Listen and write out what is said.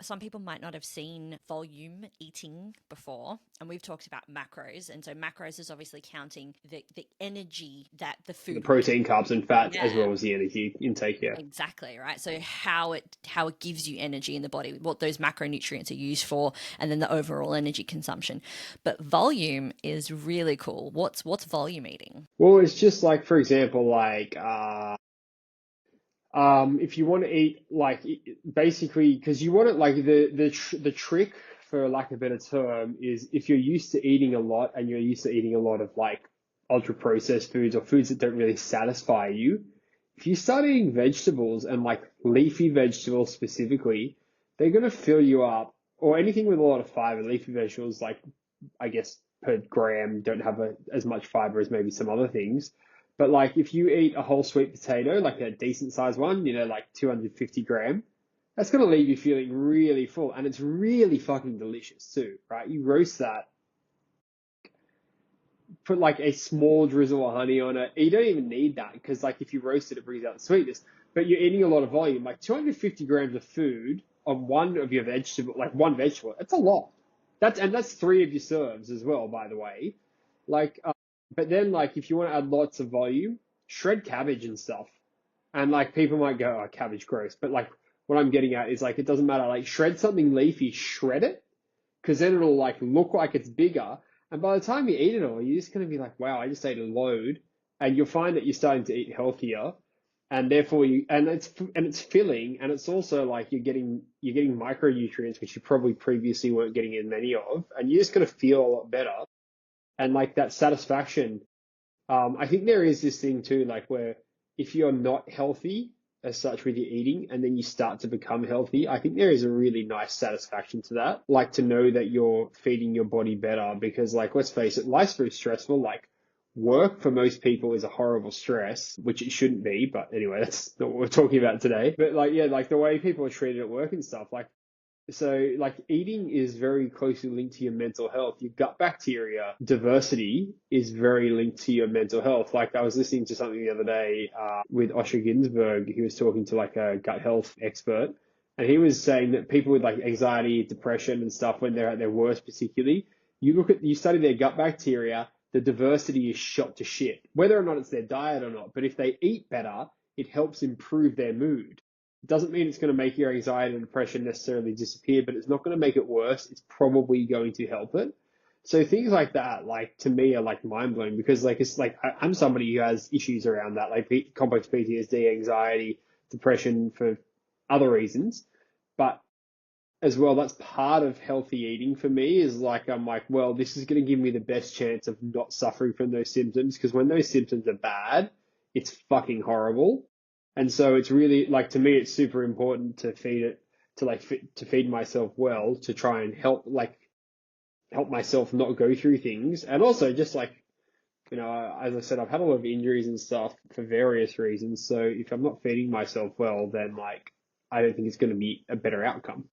some people might not have seen volume eating before, and we've talked about macros. And so macros is obviously counting the energy that the The food will give protein, you. carbs, and fats, as Yeah, well as the energy intake. Yeah. exactly, right? So how it gives you energy in the body, what those macronutrients are used for, and then the overall energy consumption. But volume is really cool. What's volume eating? Well, it's just like, for example, like if you want to eat like basically, because you want it like the trick, for lack of a better term, is if you're used to eating a lot and you're used to eating a lot of like ultra processed foods or foods that don't really satisfy you, if you start eating vegetables and like leafy vegetables specifically, they're gonna fill you up. Or anything with a lot of fiber, leafy vegetables, like I guess per gram don't have as much fiber as maybe some other things. But like if you eat a whole sweet potato, like a decent sized one, like 250 gram, that's gonna leave you feeling really full, and it's really fucking delicious too, right? You roast that, put like a small drizzle of honey on it. You don't even need that because like if you roast it, it brings out the sweetness. But you're eating a lot of volume, like 250 grams of food on one of your vegetable, like one vegetable. That's a lot. That's three of your serves as well, by the way. Like, but then like if you want to add lots of volume, shred cabbage and stuff. And like people might go, oh, cabbage gross. But like what I'm getting at is like it doesn't matter. Like shred something leafy, shred it, because then it'll like look like it's bigger. And by the time you eat it all, you're just going to be like, wow, I just ate a load. And you'll find that you're starting to eat healthier. And therefore it's filling, and it's also like you're getting micronutrients which you probably previously weren't getting in many of, and you're just going to feel a lot better. And like that satisfaction, I think there is this thing too, like where if you're not healthy as such with your eating and then you start to become healthy, I think there is a really nice satisfaction to that. Like to know that you're feeding your body better because like, let's face it, life's very stressful. Like work for most people is a horrible stress, which it shouldn't be. But anyway, that's not what we're talking about today. But like, yeah, like the way people are treated at work and stuff, like so, like, eating is very closely linked to your mental health. Your gut bacteria diversity is very linked to your mental health. Like, I was listening to something the other day with Osher Ginsberg. He was talking to like a gut health expert, and he was saying that people with like anxiety, depression, and stuff, when they're at their worst, particularly, you study their gut bacteria, the diversity is shot to shit. Whether or not it's their diet or not, but if they eat better, it helps improve their mood. Doesn't mean it's going to make your anxiety and depression necessarily disappear, but it's not going to make it worse. It's probably going to help it. So things like that, like to me, are like mind blowing because like it's like I'm somebody who has issues around that, like complex PTSD, anxiety, depression for other reasons. But as well, that's part of healthy eating for me is like I'm like, well, this is going to give me the best chance of not suffering from those symptoms because when those symptoms are bad, it's fucking horrible. And so it's really like to me, it's super important to feed it to like to feed myself well to try and help myself not go through things, and also just like as I said, I've had a lot of injuries and stuff for various reasons. So if I'm not feeding myself well, then like I don't think it's going to be a better outcome.